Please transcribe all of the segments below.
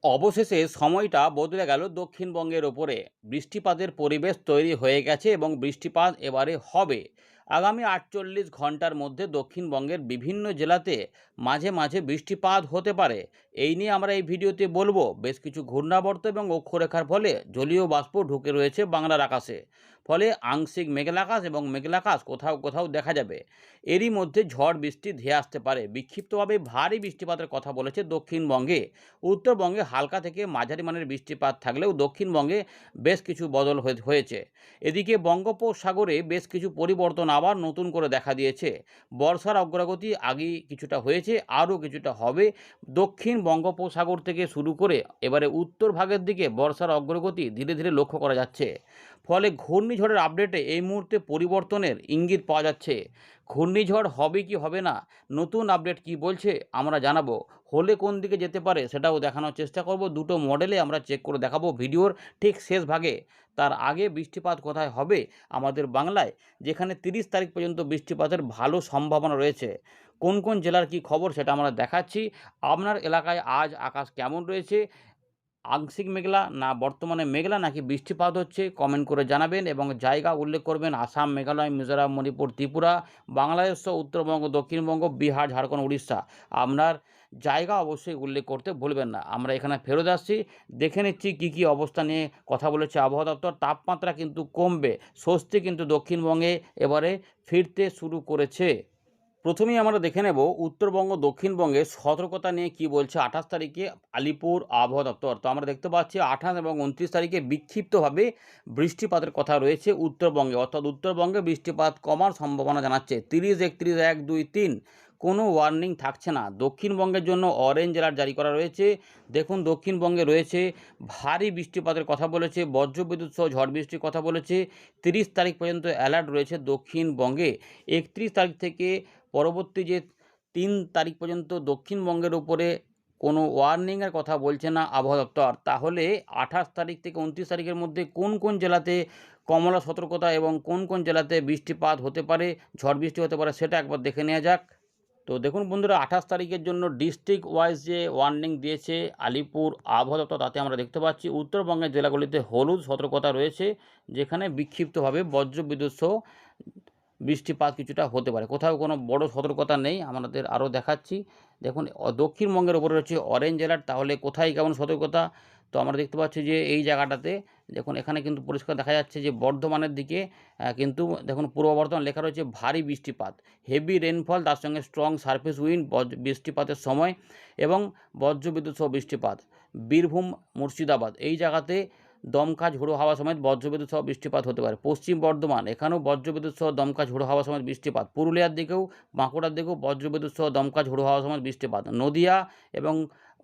অবশেষে সময়টা বদলে গেল দক্ষিণবঙ্গের ওপরে। বৃষ্টিপাতের পরিবেশ তৈরি হয়ে গেছে এবং বৃষ্টিপাত এবারে হবে। আগামী ৪৮ ঘন্টার মধ্যে দক্ষিণবঙ্গের বিভিন্ন জেলাতে মাঝে মাঝে বৃষ্টিপাত হতে পারে। এই নিয়ে আমরা এই ভিডিওতে বলবো। বেশ কিছু ঘূর্ণাবর্ত এবং অক্ষরেখার ফলে জলীয় বাষ্প ঢুকে রয়েছে বাংলার আকাশে। ফলে আংশিক মেঘলা আকাশ এবং মেঘলা আকাশ কোথাও কোথাও দেখা যাবে। এরই মধ্যে ঝড় বৃষ্টি ধেয়ে আসতে পারে। বিক্ষিপ্তভাবে ভারী বৃষ্টিপাতের কথা বলেছে দক্ষিণবঙ্গে। উত্তরবঙ্গে হালকা থেকে মাঝারি মানের বৃষ্টিপাত থাকলেও দক্ষিণবঙ্গে বেশ কিছু বদল হয়েছে। এদিকে বঙ্গোপসাগরে বেশ কিছু পরিবর্তন আবার নতুন করে দেখা দিয়েছে। বর্ষার অগ্রগতি আগেই কিছুটা হয়েছে, আরও কিছুটা হবে। দক্ষিণ বঙ্গোপসাগর থেকে শুরু করে এবারে উত্তর ভাগের দিকে বর্ষার অগ্রগতি ধীরে ধীরে লক্ষ্য করা যাচ্ছে। ফলে ঘূর্ণিঝড়ের আপডেটে এই মুহূর্তে পরিবর্তনের ইঙ্গিত পাওয়া যাচ্ছে। ঘূর্ণিঝড় হবে কি হবে না, নতুন আপডেট কি বলছে আমরা জানাবো। হলে কোন দিকে যেতে পারে সেটাও দেখানোর চেষ্টা করব। দুটো মডেলে আমরা চেক করে দেখাবো ভিডিওর ঠিক শেষ ভাগে। তার আগে বৃষ্টিপাত কোথায় হবে আমাদের বাংলায়, যেখানে 30 তারিখ পর্যন্ত বৃষ্টিপাতের ভালো সম্ভাবনা রয়েছে। কোন কোন জেলার কি খবর সেটা আমরা দেখাচ্ছি। আপনার এলাকায় আজ আকাশ কেমন রয়েছে, আংশিক মেঘলা না বর্তমানে মেঘলা নাকি বৃষ্টিপাত হচ্ছে, কমেন্ট করে জানাবেন এবং জায়গা উল্লেখ করবেন। আসাম, মেঘালয়, মিজোরাম, মণিপুর, ত্রিপুরা, বাংলাদেশ সহ উত্তরবঙ্গ, দক্ষিণবঙ্গ, বিহার, ঝাড়খণ্ড, উড়িষ্যা। আপনার জায়গা অবশ্যই উল্লেখ করতে ভুলবেন না। আমরা এখানে ফেরত আসছি, দেখে নিচ্ছি কী কী অবস্থা নিয়ে কথা বলেছে আবহাওয়া দপ্তর। তাপমাত্রা কিন্তু কমবে, স্বস্তি কিন্তু দক্ষিণবঙ্গে এবারে ফিরতে শুরু করেছে। প্রথমেই আমরা দেখে নেব উত্তরবঙ্গ দক্ষিণবঙ্গে সতর্কতা নিয়ে কি বলছে 28 তারিখে আলিপুর আবহাওয়া দপ্তর। তো আমরা দেখতে পাচ্ছি 28 এবং 29 তারিখে বিক্ষিপ্তভাবে বৃষ্টিপাতের কথা রয়েছে উত্তরবঙ্গে, অর্থাৎ উত্তরবঙ্গে বৃষ্টিপাত কমার সম্ভাবনা জানাচ্ছে। 30, 31, 1, 2, 3 কোনো ওয়ার্নিং থাকছে না। দক্ষিণবঙ্গের জন্য অরেঞ্জ অ্যালার্ট জারি করা রয়েছে। দেখুন দক্ষিণবঙ্গে রয়েছে ভারী বৃষ্টিপাতের কথা বলেছে, বজ্রবিদ্যুৎ সহ ঝড় বৃষ্টির কথা বলেছে। 30 তারিখ পর্যন্ত অ্যালার্ট রয়েছে দক্ষিণবঙ্গে। 31 তারিখ থেকে পরবর্তী যে 3 তারিখ পর্যন্ত দক্ষিণবঙ্গের উপরে কোনো ওয়ার্নিংয়ের কথা বলছে না আবহাওয়া দপ্তর। তাহলে 28 তারিখ থেকে 29 তারিখের মধ্যে কোন কোন জেলাতে কমলা সতর্কতা এবং কোন কোন জেলাতে বৃষ্টিপাত হতে পারে, ঝড় বৃষ্টি হতে পারে সেটা একবার দেখে নেওয়া যাক। তো দেখুন বন্ধুরা, 28 তারিখের জন্য ডিস্ট্রিক্ট ওয়াইজ যে ওয়ার্নিং দিয়েছে আলিপুর আবহাওয়া দপ্তর, তাতে আমরা দেখতে পাচ্ছি উত্তরবঙ্গের জেলাগুলিতে হলুদ সতর্কতা রয়েছে, যেখানে বিক্ষিপ্তভাবে বজ্রবিদ্যুৎ সহ বৃষ্টিপাত কিছুটা হতে পারে। কোথাও কোনো বড় সতর্কতা নেই, আমাদের আরও দেখাচ্ছি। দেখুন দক্ষিণবঙ্গের ওপরে রয়েছে অরেঞ্জ অ্যালার্ট। তাহলে কোথায় কেমন সতর্কতা? তো আমরা দেখতে পাচ্ছি যে এই জায়গাটাতে দেখুন, এখানে কিন্তু পরিষ্কার দেখা যাচ্ছে যে বর্ধমানের দিকে কিন্তু দেখুন পূর্ব বর্ধমান লেখা রয়েছে ভারী বৃষ্টিপাত, হেভি রেনফল, তার সঙ্গে স্ট্রং সারফেস উইন্ড বৃষ্টিপাতের সময় এবং বজ্রবিদ্যুৎ সহ বৃষ্টিপাত। বীরভূম, মুর্শিদাবাদ এই জায়গাতে দমকা ঝোড়ো হাওয়া সমেত বজ্রবিদ্যুৎ সহ বৃষ্টিপাত হতে পারে। পশ্চিম বর্ধমান এখানেও বজ্রবিদ্যুৎ সহ দমকা ঝোড়ো হাওয়া সমেত বৃষ্টিপাত। পুরুলিয়ার দিকেও, বাঁকুড়ার দিকেও বজ্রবিদ্যুৎ সহ দমকা ঝোড়ো হাওয়া সমেত বৃষ্টিপাত। নদিয়া এবং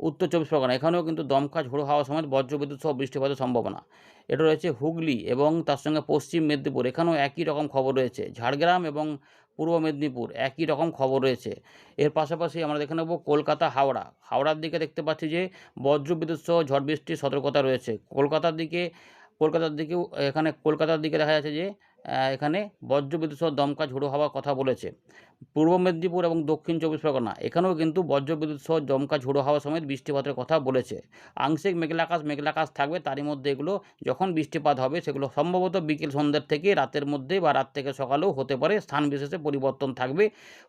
উত্তর 24 পরগনা এখানেও কিন্তু দমকা ঝোড়ো হাওয়া সমেত বজ্রবিদ্যুৎ সহ বৃষ্টিপাতের সম্ভাবনা। এটা রয়েছে হুগলি এবং তার সঙ্গে পশ্চিম মেদিনীপুর, এখানেও একই রকম খবর রয়েছে। ঝাড়গ্রাম এবং পূর্ব মেদিনীপুর একই রকম খবর রয়েছে। এর পাশাপাশি আমরা দেখে নেব কলকাতা, হাওড়ার দিকে দেখতে পাচ্ছি যে বজ্রবিদ্যুৎ সহ ঝড় বৃষ্টির সতর্কতা রয়েছে। কলকাতার দিকেও এখানে কলকাতার দিকে দেখা যাচ্ছে যে এখানে বজ্রবিদ্যুৎ সহ দমকা ঝোড়ো হাওয়ার কথা বলেছে। পূর্ব মেদিনীপুর এবং দক্ষিণ 24 পরগনা এখানেও কিন্তু বজ্রবিদ্যুৎ সহ দমকা ঝোড়ো হাওয়া সমেত বৃষ্টিপাতের কথা বলেছে। আংশিক মেঘলা আকাশ থাকবে, তারই মধ্যে এগুলো যখন বৃষ্টিপাত হবে সেগুলো সম্ভবত বিকেল সন্ধ্যার থেকে রাতের মধ্যে বা রাত থেকে সকালেও হতে পারে, স্থান বিশেষে পরিবর্তন থাকবে।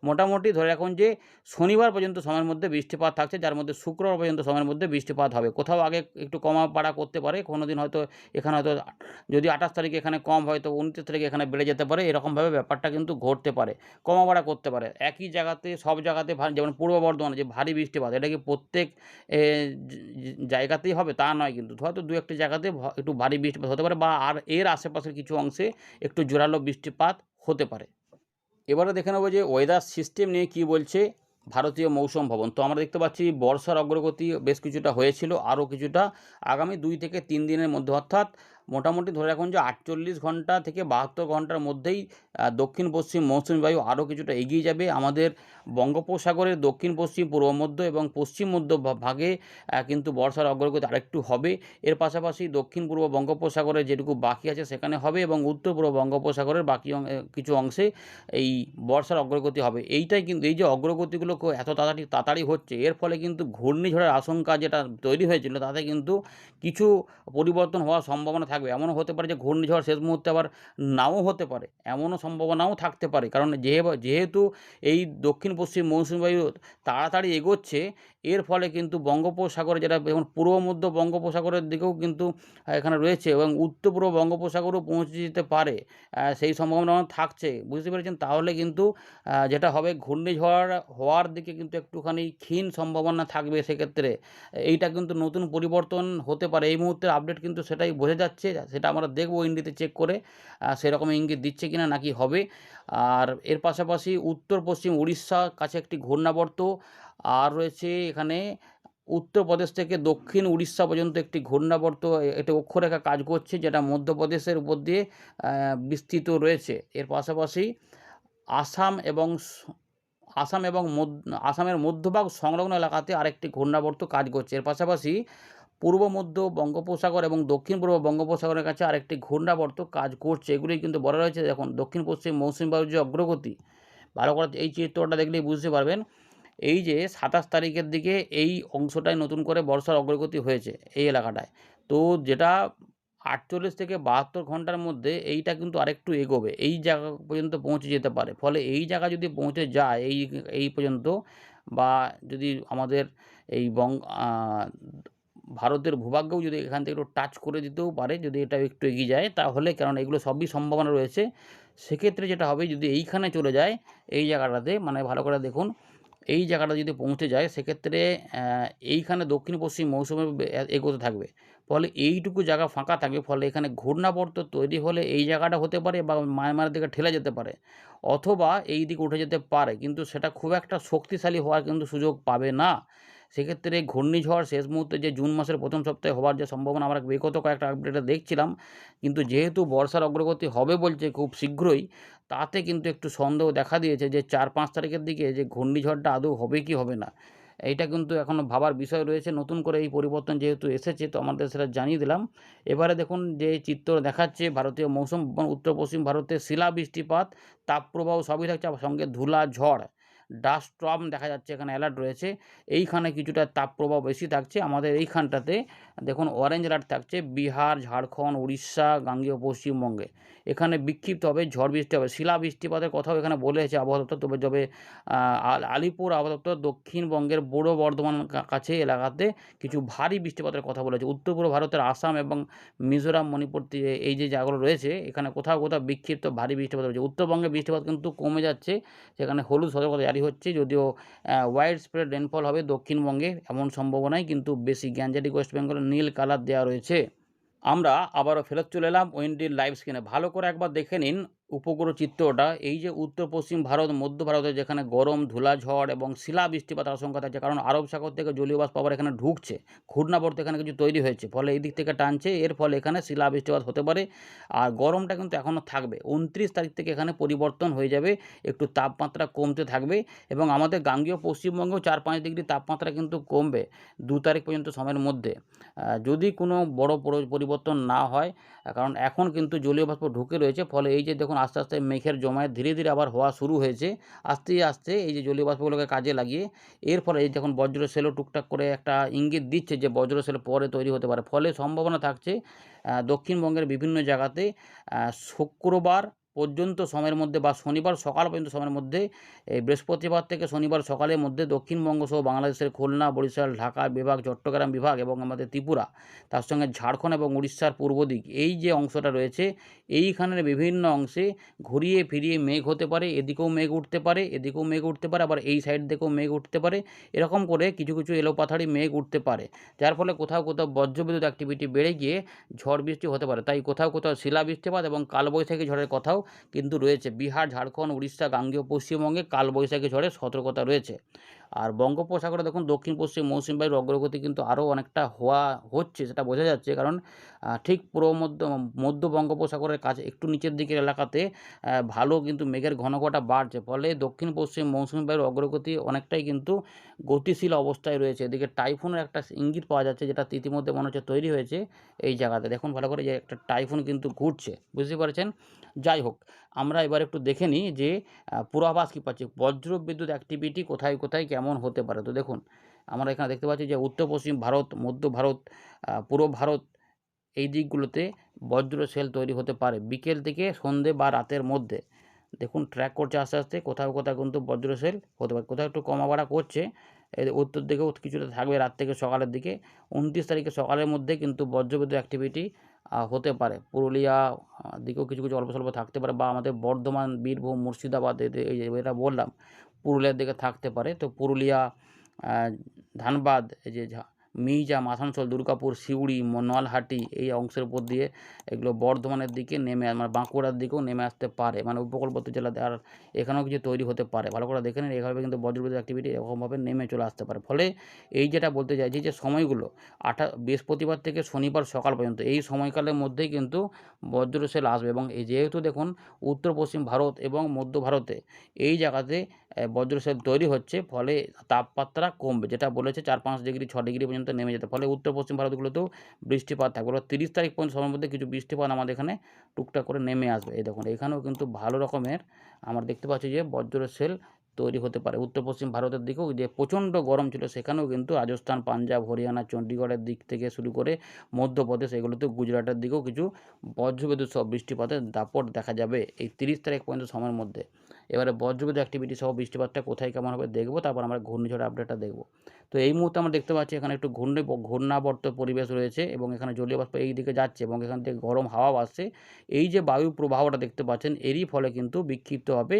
মোটামুটি ধরে রাখুন যে শনিবার পর্যন্ত সময়ের মধ্যে বৃষ্টিপাত থাকছে, যার মধ্যে শুক্রবার পর্যন্ত সময়ের মধ্যে বৃষ্টিপাত হবে। কোথাও আগে একটু কমা বাড়া করতে পারে, কোনো দিন হয়তো এখানে হয়তো যদি 28 তারিখে এখানে কম হয় তো 29 তারিখে এখানে বেড়ে যেতে পারে। এরকমভাবে ব্যাপারটা কিন্তু ঘটতে পারে, কমা বাড়া করতে পারে। একই জায়গাতে সব জায়গাতে যেমন পূর্ব বর্ধমানে যে ভারী বৃষ্টিপাত, এটা কি প্রত্যেক জায়গাতেই হবে তা নয়, কিন্তু হয়তো দু একটি জায়গাতে একটু ভারী বৃষ্টিপাত হতে পারে বা আর এর আশেপাশের কিছু অংশে একটু জোরালো বৃষ্টিপাত হতে পারে। এবারে দেখে নেব যে ওয়েদার সিস্টেম নিয়ে কী বলছে ভারতীয় মৌসুম ভবন। তো আমরা দেখতে পাচ্ছি বর্ষার অগ্রগতি বেশ কিছুটা হয়েছিল, আরও কিছুটা আগামী 2 থেকে 3 দিনের মধ্যে, অর্থাৎ মোটামুটি ধরে রাখুন যে 48 ঘন্টা থেকে 72 ঘন্টার মধ্যেই দক্ষিণ পশ্চিম মৌসুমী বায়ু আরও কিছুটা এগিয়ে যাবে আমাদের বঙ্গোপসাগরের দক্ষিণ পশ্চিম, পূর্ব মধ্য এবং পশ্চিম মধ্য ভাগে কিন্তু বর্ষার অগ্রগতি আরেকটু হবে। এর পাশাপাশি দক্ষিণ পূর্ব বঙ্গোপসাগরে যেটুকু বাকি আছে সেখানে হবে এবং উত্তর পূর্ব বঙ্গোপসাগরের বাকি কিছু অংশে এই বর্ষার অগ্রগতি হবে। এইটাই কিন্তু এই যে অগ্রগতিগুলো এত তাড়াতাড়ি হচ্ছে, এর ফলে কিন্তু ঘূর্ণিঝড়ের আশঙ্কা যেটা তৈরি হয়েছিল তাতে কিন্তু কিছু পরিবর্তন হওয়ার সম্ভাবনা থাকবে। এমনও হতে পারে যে ঘূর্ণিঝড় শেষ মুহূর্তে আবার নাও হতে পারে, এমনও সম্ভাবনাও থাকতে পারে। কারণ যেহেতু এই দক্ষিণ পশ্চিম মৌসুমী বায়ু তাড়াতাড়ি এগোচ্ছে, এর ফলে কিন্তু বঙ্গোপসাগরে যেটা যেমন পূর্ব মধ্য বঙ্গোপসাগরের দিকেও কিন্তু এখানে রয়েছে এবং উত্তর পূর্ব বঙ্গোপসাগরও পৌঁছে যেতে পারে, সেই সম্ভাবনা থাকছে, বুঝতে পেরেছেন? তাহলে কিন্তু যেটা হবে ঘূর্ণিঝড় হওয়ার দিকে কিন্তু একটুখানি ক্ষীণ সম্ভাবনা থাকবে। সেক্ষেত্রে এইটা কিন্তু নতুন পরিবর্তন হতে পারে। এই মুহূর্তের আপডেট কিন্তু সেটাই বোঝা যাচ্ছে, সেটা আমরা দেখব ইন্ডিতে চেক করে সেরকম ইঙ্গিত দিচ্ছে কিনা নাকি হবে। আর এর পাশাপাশি উত্তর পশ্চিম উড়িষ্যার কাছে একটি ঘূর্ণাবর্ত আর রয়েছে এখানে উত্তরপ্রদেশ থেকে দক্ষিণ উড়িষ্যা পর্যন্ত একটি ঘূর্ণাবর্ত, এটা অক্ষরেখা কাজ করছে, যেটা মধ্যপ্রদেশের উপর দিয়ে বিস্তৃত রয়েছে। এর পাশাপাশি আসাম এবং আসামের মধ্যভাগ সংলগ্ন এলাকাতে আরেকটি ঘূর্ণাবর্ত কাজ করছে। এর পাশাপাশি পূর্ব মধ্য বঙ্গোপসাগর এবং দক্ষিণ পূর্ব বঙ্গোপসাগরের কাছে আরেকটি ঘূর্ণাবর্ত কাজ করছে। এগুলি কিন্তু বলা রয়েছে। দেখুন দক্ষিণ পশ্চিম মৌসুমী বায়ুর যে অগ্রগতি, ভালো করে এই চিত্রটা দেখলেই বুঝতে পারবেন। এই যে 27 তারিখের দিকে এই অংশটায় নতুন করে বর্ষার অগ্রগতি হয়েছে এই এলাকাটায়। তো যেটা 48 থেকে 72 ঘন্টার মধ্যে এইটা কিন্তু আরেকটু এগোবে, এই জায়গা পর্যন্ত পৌঁছে যেতে পারে। ফলে এই জায়গা যদি পৌঁছে যায় এই পর্যন্ত, বা যদি আমাদের এই ভারতের ভূভাগেও যদি এখান থেকে একটু টাচ করে দিতেও পারে, যদি এটা একটু এগিয়ে যায় তাহলে, কারণ এগুলো সবই সম্ভাবনা রয়েছে। সেক্ষেত্রে যেটা হবে, যদি এইখানে চলে যায় এই জায়গাটাতে, মানে ভালো করে দেখুন, এই জায়গাটা যদি পৌঁছে যায় সেক্ষেত্রে এইখানে দক্ষিণ পশ্চিম মৌসুমে এগোতে থাকবে। ফলে এইটুকু জায়গা ফাঁকা থাকবে, ফলে এখানে ঘূর্ণাবর্ত তৈরি হলে এই জায়গাটা হতে পারে বা মায়ানমারের দিকে ঠেলে যেতে পারে, অথবা এই দিকে উঠে যেতে পারে, কিন্তু সেটা খুব একটা শক্তিশালী হওয়ার কিন্তু সুযোগ পাবে না। সেক্ষেত্রে ঘূর্ণিঝড় শেষ মুহূর্তে যে জুন মাসের প্রথম সপ্তাহে হওয়ার যে সম্ভাবনা আমরা বিগত কয়েকটা আপডেটে দেখছিলাম, কিন্তু যেহেতু বর্ষার অগ্রগতি হবে বলছে খুব শীঘ্রই, তাতে কিন্তু একটু সন্দেহ দেখা দিয়েছে যে 4-5 তারিখের দিকে যে ঘূর্ণিঝড়টা আদৌ হবে কি হবে না। এইটা কিন্তু এখনও ভাবার বিষয় রয়েছে। নতুন করে এই পরিবর্তন যেহেতু এসেছে, তো আমাদের সেটা জানিয়ে দিলাম। এবারে দেখুন যে চিত্র দেখাচ্ছে ভারতীয় মৌসুম উত্তর পশ্চিম ভারতে শিলা বৃষ্টিপাত, তাপপ্রবাহ সবই থাকছে, আবার সঙ্গে ধুলা ঝড়, ডাস্ট স্টর্ম দেখা যাচ্ছে, এখানে অ্যালার্ট রয়েছে। এইখানে কিছুটা তাপপ্রবাহ বেশি থাকছে। আমাদের এইখানটাতে দেখুন অরেঞ্জ অ্যালার্ট থাকছে বিহার, ঝাড়খণ্ড, উড়িষ্যা, গাঙ্গেয় পশ্চিমবঙ্গে। এখানে বিক্ষিপ্তভাবে ঝড় বৃষ্টি হবে। শিলা বৃষ্টিপাতের কথাও এখানে বলেছে আবহাওয়া দপ্তর। তবে আলিপুর আবহাওয়া দপ্তর দক্ষিণবঙ্গের পূর্ব বর্ধমান কাছে এলাকাতে কিছু ভারী বৃষ্টিপাতের কথা বলেছে। উত্তর পূর্ব ভারতের আসাম এবং মিজোরাম, মণিপুর এই যে জায়গাগুলো রয়েছে, এখানে কোথাও কোথাও বিক্ষিপ্ত ভারী বৃষ্টিপাত রয়েছে। উত্তরবঙ্গে বৃষ্টিপাত কিন্তু কমে যাচ্ছে, সেখানে হলুদ সতর্কতা জারি হচ্ছে। যদিও ওয়াইড স্প্রেড রেনফল হবে দক্ষিণবঙ্গে এমন সম্ভাবনাই কিন্তু বেশি। গ্যাঞ্জাটিক ওয়েস্ট বেঙ্গলে নীল কালার দেওয়া রয়েছে। আমরা আবারও ফেরত চলে এলাম ওয়েন্ডির লাইভ স্ক্রিনে। ভালো করে একবার দেখে নিন উপগ্রহ চিত্রটা। এই যে উত্তর পশ্চিম ভারত, মধ্য ভারতে যেখানে গরম, ধুলাঝড় এবং শিলা বৃষ্টিপাতের আশঙ্কা থাকছে, কারণ আরব সাগর থেকে জলীয় বাষ্প আবার এখানে ঢুকছে, ঘূর্ণাবর্ত এখানে কিছু তৈরি হয়েছে, ফলে এই দিক থেকে টানছে, এর ফলে এখানে শিলা বৃষ্টিপাত হতে পারে। আর গরমটা কিন্তু এখনও থাকবে। 29 তারিখ থেকে এখানে পরিবর্তন হয়ে যাবে, একটু তাপমাত্রা কমতে থাকবে এবং আমাদের গাঙ্গেয় পশ্চিমবঙ্গেও 4-5 ডিগ্রি তাপমাত্রা কিন্তু কমবে 2 তারিখ পর্যন্ত সময়ের মধ্যে, যদি কোনো বড় পরিবর্তন না হয়। কারণ এখন কিন্তু জলীয় বাষ্প ঢুকে রয়েছে, ফলে এই যে দেখুন আস্তে আস্তে মেঘের জমায়েত ধীরে ধীরে আবার হওয়া শুরু হয়েছে। আস্তে আস্তে এই যে জলীয় বাষ্পগুলোকে কাজে লাগিয়ে, এর ফলে এই দেখুন বজ্রশেলও টুকটাক করে একটা ইঙ্গিত দিচ্ছে যে বজ্রশেল পরে তৈরি হতে পারে। ফলে সম্ভাবনা থাকছে দক্ষিণবঙ্গের বিভিন্ন জায়গাতে শুক্রবার পর্যন্ত সময়ের মধ্যে বা শনিবার সকাল পর্যন্ত সময়ের মধ্যে, এই বৃহস্পতিবার থেকে শনিবার সকালের মধ্যে দক্ষিণবঙ্গ সহ বাংলাদেশের খুলনা, বরিশাল, ঢাকা বিভাগ, চট্টগ্রাম বিভাগ এবং আমাদের ত্রিপুরা, তার সঙ্গে ঝাড়খণ্ড এবং উড়িষ্যার পূর্ব দিক, এই যে অংশটা রয়েছে, এইখানের বিভিন্ন অংশে ঘুরিয়ে ফিরিয়ে মেঘ হতে পারে। এদিকেও মেঘ উঠতে পারে, এদিকেও মেঘ উঠতে পারে, আবার এই সাইড থেকেও মেঘ উঠতে পারে। এরকম করে কিছু কিছু এলোপাথারি মেঘ উঠতে পারে, যার ফলে কোথাও কোথাও বজ্রবিদ্যুৎ অ্যাক্টিভিটি বেড়ে গিয়ে ঝড় বৃষ্টি হতে পারে। তাই কোথাও কোথাও শিলা বৃষ্টিপাত এবং কালবৈশাখী ঝড়ের কথাও কিন্তু রয়েছে। বিহার, ঝাড়খণ্ড, উড়িষ্যা, গাঙ্গেয় পশ্চিমবঙ্গে কালবৈশাখী ঝড়ের সতর্কতা রয়েছে। আর বঙ্গোপসাগরে দেখুন দক্ষিণ পশ্চিম মৌসুমী বায়ুর অগ্রগতি কিন্তু আরও অনেকটা হচ্ছে, সেটা বোঝা যাচ্ছে। কারণ ঠিক মধ্য বঙ্গোপসাগরের কাছে একটু নিচের দিকের এলাকাতে ভালো কিন্তু মেঘের ঘনঘটা বাড়ছে, ফলে দক্ষিণ পশ্চিম মৌসুমী বায়ুর অগ্রগতি অনেকটাই কিন্তু গতিশীল অবস্থায় রয়েছে। এদিকে টাইফুনের একটা ইঙ্গিত পাওয়া যাচ্ছে, যেটা ইতিমধ্যে মনে হচ্ছে তৈরি হয়েছে এই জায়গাতে। দেখুন ভালো করে যে একটা টাইফুন কিন্তু ঘুরছে, বুঝতে পারছেন? যাই হোক, আমরা এবার একটু দেখে নিই যে পূর্বাভাস কী পাচ্ছি, বজ্র বিদ্যুৎ অ্যাক্টিভিটি কোথায় কোথায় কেমন হতে পারে। তো দেখুন আমরা এখানে দেখতে পাচ্ছি যে উত্তর পশ্চিম ভারত, মধ্য ভারত, পূর্ব ভারত, এই দিকগুলোতে বজ্র সেল তৈরি হতে পারে বিকেল থেকে সন্ধে বা রাতের মধ্যে। দেখুন ট্র্যাক করছে আস্তে আস্তে, কোথাও কোথাও কিন্তু বজ্র সেল হতে পারে, কোথাও একটু কমা বাড়া করছে। এই উত্তর দিকেও কিছুটা থাকবে রাত থেকে সকালের দিকে। 29 তারিখে সকালের মধ্যে কিন্তু বজ্রবিদ্যুৎ অ্যাক্টিভিটি হতে পারে। পুরুলিয়া দিকেও কিছু কিছু অল্প স্বল্প থাকতে পারে, বা আমাদের বর্ধমান, বীরভূম, মুর্শিদাবাদ, এই যে এটা বললাম পুরুলিয়ার দিকে থাকতে পারে। তো পুরুলিয়া, ধানবাদ, এই যে মিহিজাম, আসানসোল, দুর্গাপুর, সিউড়ি, নলহাটি, এই অংশের উপর দিয়ে এগুলো বর্ধমানের দিকে নেমে মানে বাঁকুড়ার দিকেও নেমে আসতে পারে, মানে উপকূলবর্তী জেলাতে। আর এখানেও কিছু তৈরি হতে পারে, ভালো করে দেখে নিন। এভাবে কিন্তু বজ্রবিদ্যুৎ অ্যাক্টিভিটি এরকমভাবে নেমে চলে আসতে পারে। ফলে এই যেটা বলতে চাইছি যে সময়গুলো বৃহস্পতিবার থেকে শনিবার সকাল পর্যন্ত এই সময়কালের মধ্যেই কিন্তু বজ্র সেল আসবে। এবং এই যেহেতু দেখুন উত্তর পশ্চিম ভারত এবং মধ্য ভারতে এই জায়গাতে বজ্র সেল তৈরি হচ্ছে, ফলে তাপমাত্রা কমবে, যেটা বলেছে 4-5 ডিগ্রি 6 ডিগ্রি পর্যন্ত নেমে যেতে, ফলে উত্তর পশ্চিম ভারতগুলোতেও বৃষ্টিপাত থাকবে। 30 তারিখ পর্যন্ত সময়ের মধ্যে কিছু বৃষ্টিপাত আমাদের এখানে টুকটাক করে নেমে আসবে। এই দেখুন এখানেও কিন্তু ভালো রকমের আমরা দেখতে পাচ্ছি যে বজ্র সেল তৈরি হতে পারে। উত্তর পশ্চিম ভারতের দিকেও যে প্রচণ্ড গরম ছিল, সেখানেও কিন্তু রাজস্থান, পাঞ্জাব, হরিয়ানা, চণ্ডীগড়ের দিক থেকে শুরু করে মধ্যপ্রদেশ, এগুলোতেও গুজরাটের দিকেও কিছু বজ্রবিদ্যুৎ সহ বৃষ্টিপাতের দাপট দেখা যাবে এই 30 তারিখ পর্যন্ত সময়ের মধ্যে। এবারে বজ্রবিদ্যুৎ অ্যাক্টিভিটি সহ বৃষ্টিপাতটা কোথায় কেমন হবে দেখব, তারপর আমরা ঘূর্ণিঝড়ের আপডেটটা দেখব। তো এই মুহূর্তে আমরা দেখতে পাচ্ছি এখানে একটু ঘূর্ণাবর্ত পরিবেশ রয়েছে, এবং এখানে জলীয় বাষ্প এই দিকে যাচ্ছে, এবং এখান থেকে গরম হাওয়া আসছে। এই যে বায়ু প্রবাহটা দেখতে পাচ্ছেন, এরই ফলে কিন্তু বিক্ষিপ্তভাবে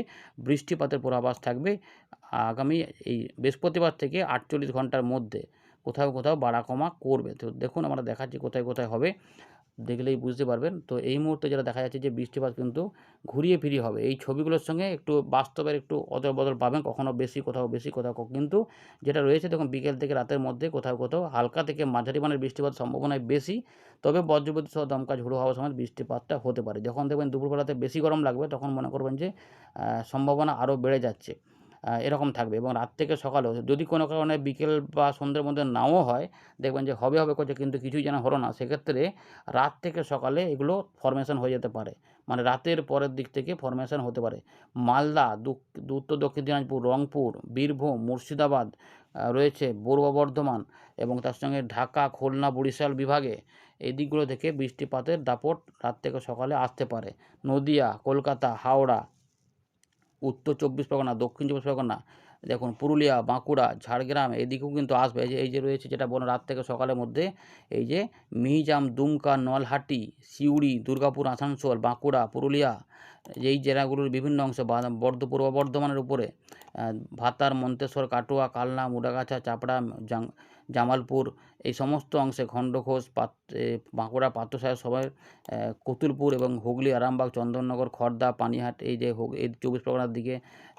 বৃষ্টিপাতের পূর্বাভাস থাকবে আগামী এই বৃহস্পতিবার থেকে 48 ঘন্টার মধ্যে। কোথাও কোথাও বাড়া কমা করবে। তো দেখুন আমরা দেখাচ্ছি কোথায় কোথায় হবে, দেখলেই বুঝতে পারবেন। তো এই মুহূর্তে যেটা দেখা যাচ্ছে যে বৃষ্টিপাত কিন্তু ঘুরিয়ে ফিরিয়ে হবে। এই ছবিগুলোর সঙ্গে একটু বাস্তবের একটু অদল বদল পাবেন, কখনো বেশি, কোথাও বেশি, কোথাও কিন্তু যেটা রয়েছে দেখুন বিকেল থেকে রাতের মধ্যে কোথাও কোথাও হালকা থেকে মাঝারি মানের বৃষ্টিপাত সম্ভাবনায় বেশি। তবে বজ্রবিদ্যুৎ সহ দমকা ঝোড়ো হাওয়া সময় বৃষ্টিপাতটা হতে পারে। যখন দেখবেন দুপুরবেলাতে বেশি গরম লাগবে, তখন মনে করবেন যে সম্ভাবনা আরও বেড়ে যাচ্ছে। এরকম থাকবে। এবং রাত থেকে সকালেও যদি কোনো কারণে বিকেল বা সন্ধ্যের মধ্যে নাও হয়, দেখবেন যে হবে হবে করছে কিন্তু কিছুই যেন হলো না, সেক্ষেত্রে রাত থেকে সকালে এগুলো ফরমেশন হয়ে যেতে পারে, মানে রাতের পরের দিক থেকে ফরমেশন হতে পারে। মালদা, উত্তর দক্ষিণ দিনাজপুর, রংপুর, বীরভূম, মুর্শিদাবাদ রয়েছে, পূর্ব বর্ধমান, এবং তার সঙ্গে ঢাকা, খুলনা, বরিশাল বিভাগে এই দিকগুলো থেকে বৃষ্টিপাতের দাপট রাত থেকে সকালে আসতে পারে। নদিয়া, কলকাতা, হাওড়া, উত্তর 24 পরগনা, দক্ষিণ 24 পরগনা, দেখুন পুরুলিয়া, বাঁকুড়া, ঝাড়গ্রাম এদিকেও কিন্তু আসবে। এই যে রয়েছে যেটা বললাম রাত থেকে সকালের মধ্যে, এই যে মিহিজাম, দুমকা, নলহাটি, সিউড়ি, দুর্গাপুর, আসানসোল, বাঁকুড়া, পুরুলিয়া, এই জেলাগুলোর বিভিন্ন অংশে পূর্ব বর্ধমানের উপরে ভাতার, মন্তেশ্বর, কাটোয়া, কালনা, মুড়াগাছা, চাপড়া, জামালপুর, এই সমস্ত অংশে খণ্ডঘোষ, বাঁকুড়া, পাত্রসাহেব সবাই, কতুলপুর এবং হুগলি, আরামবাগ, চন্দননগর, খড়দা, পানিহাট, এই যে এই 24 পরগনার দিকে,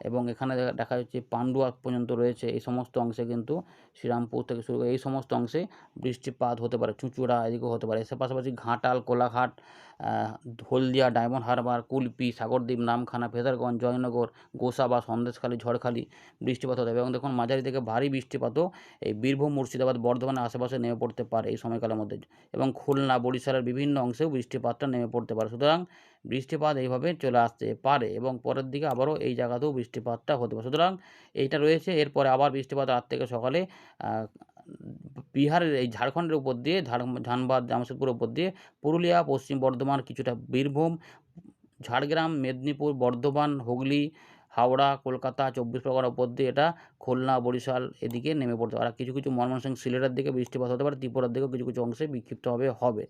এবং এখানে দেখা যাচ্ছে পান্ডুয়া পর্যন্ত রয়েছে। এই সমস্ত অংশে কিন্তু শ্রীরামপুর থেকে শুরু করে এই সমস্ত অংশে বৃষ্টিপাত হতে পারে। চুঁচুড়া এদিকেও হতে পারে। এর পাশাপাশি ঘাটাল, কোলাঘাট, হলদিয়া, ডায়মন্ড হারবার, কুলপি, সাগরদ্বীপ, নামখানা, ফেজারগঞ্জ, জয়নগর, গোসাবা, সন্দেশখালী, ঝড়খালি বৃষ্টিপাত হতে হবে। এবং দেখুন মাঝারি থেকে ভারী বৃষ্টিপাতও এই বীরভূম, মুর্শিদাবাদ, বর্ধমানের আশেপাশে নেমে পড়তে পারে এই সময়কালের মধ্যে, এবং খুলনা, বরিশালের বিভিন্ন অংশেও বৃষ্টিপাতটা নেমে পড়তে পারে। সুতরাং বৃষ্টিপাত এইভাবে চলে আসতে পারে, এবং পরের দিকে আবারও এই জায়গাতেও বৃষ্টিপাতটা হতে পারে। সুতরাং এইটা রয়েছে। এরপরে আবার বৃষ্টিপাত রাত থেকে সকালে বিহারের এই ঝাড়খণ্ডের উপর দিয়ে, ধানবাদ, জামশেদপুরের উপর দিয়ে পুরুলিয়া, পশ্চিম বর্ধমান, কিছুটা বীরভূম, ঝাড়গ্রাম, মেদিনীপুর, বর্ধমান, হুগলি, হাওড়া, কলকাতা, 24 পরগনার উপর দিয়ে এটা খুলনা, বরিশাল এদিকে নেমে পড়তে পারে। আর কিছু কিছু ময়মনসিংহ, সিলেটের দিকে বৃষ্টিপাত হতে পারে। ত্রিপুরার দিকেও কিছু কিছু অংশে বিক্ষিপ্তভাবে হবে।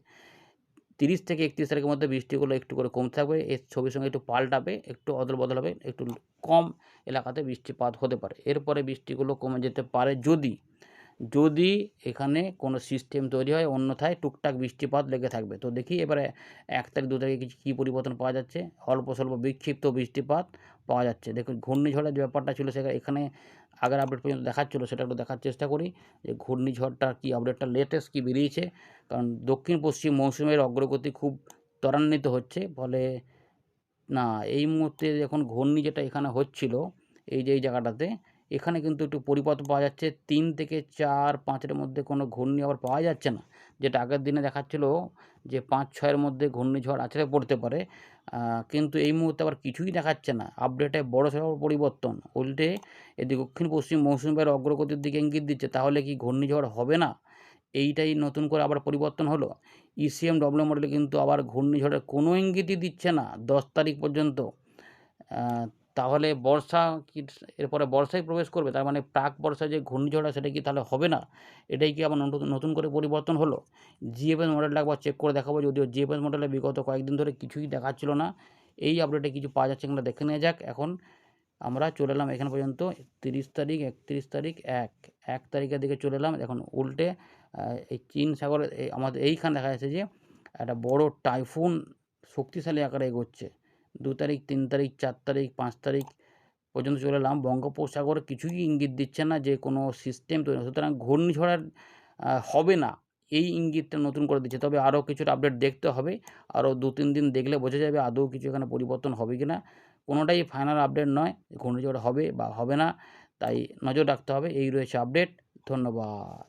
30 থেকে 31 তারিখের মধ্যে বৃষ্টিগুলো একটু করে কমতে থাকবে। এর ছবির সঙ্গে একটু পাল্টাবে, একটু অদল বদল হবে, একটু কম এলাকাতে বৃষ্টিপাত হতে পারে। এরপরে বৃষ্টিগুলো কমে যেতে পারে যদি যদি এখানে কোনো সিস্টেম তৈরি হয়, অন্যথায় টুকটাক বৃষ্টিপাত লেগে থাকবে। তো দেখি এবারে ১ তারিখ ২ তারিখে কী পরিবর্তন পাওয়া যাচ্ছে। অল্প স্বল্প বিক্ষিপ্ত বৃষ্টিপাত পাওয়া যাচ্ছে। দেখুন ঘূর্ণিঝড়ের যে ব্যাপারটা ছিল এখানে আগের আপডেট পর্যন্ত দেখাচ্ছিল, সেটা একটু দেখার চেষ্টা করি যে ঘূর্ণিঝড়টার কী আপডেটটা লেটেস্ট কী বেরিয়েছে। কারণ দক্ষিণ পশ্চিম মৌসুমের অগ্রগতি খুব ত্বরান্বিত হচ্ছে, ফলে না এই মুহূর্তে এখন ঘূর্ণি যেটা এখানে হচ্ছিল এই জায়গাটাতে, এখানে কিন্তু একটু পরিবর্তন পাওয়া যাচ্ছে। ৩ থেকে ৪, ৫ এর মধ্যে কোনো ঘূর্ণি আবার পাওয়া যাচ্ছে না। যেটা আগের দিনে দেখাচ্ছিল যে ৫-৬ এর মধ্যে ঘূর্ণিঝড় আছড়ে পড়তে পারে। কিন্তু এই মুহূর্তে আবার কিছুই দেখাচ্ছে না। আপডেটে বড়সড় পরিবর্তন। উল্টে এদিকে দক্ষিণ পশ্চিম মৌসুমি বায়ুর অগ্রগতির দিকে ইঙ্গিত দিচ্ছে। তাহলে কি ঘূর্ণিঝড় হবে না? এইটাই নতুন করে আবার পরিবর্তন হলো। ECMW মডেলে কিন্তু আবার ঘূর্ণিঝড়ের কোনো ইঙ্গিতই দিচ্ছে না ১০ তারিখ পর্যন্ত। তাহলে বর্ষা কি এরপরে বর্ষায় প্রবেশ করবে? তার মানে প্রাক বর্ষায় যে ঘূর্ণিঝড় হয় সেটা কি তাহলে হবে না? এটাই কি আবার নতুন করে পরিবর্তন হলো? GFS মডেলটা একবার চেক করে দেখাবো, যদিও GFS মডেলে বিগত কয়েকদিন ধরে কিছুই দেখাচ্ছিল না। এই আপডেটে কিছু পাওয়া যাচ্ছে কিনা দেখে নেওয়া যাক। এখন আমরা চলে এলাম এখান পর্যন্ত ৩০ তারিখ, ৩১ তারিখ, ১ তারিখের দিকে চলে এলাম। এখন উল্টে এই চীন সাগরের আমাদের এইখানে দেখা যাচ্ছে যে একটা বড় টাইফুন শক্তিশালী আকারে এগোচ্ছে। ২ তারিখ, ৩ তারিখ, ৪ তারিখ, ৫ তারিখ পর্যন্ত চলে এলাম। বঙ্গোপসাগরে কিছুই ইঙ্গিত দিচ্ছে না যে কোনো সিস্টেম তৈরি, সুতরাং ঘূর্ণিঝড় হবে না, এই ইঙ্গিতটা নতুন করে দিচ্ছে। তবে আরও কিছুটা আপডেট দেখতে হবে। আরও ২-৩ দিন দেখলে বোঝা যাবে আদৌ কিছু এখানে পরিবর্তন হবে কিনা। কোনোটাই ফাইনাল আপডেট নয়, ঘূর্ণিঝড় হবে বা হবে না, তাই নজর রাখতে হবে। এই রয়েছে আপডেট। ধন্যবাদ।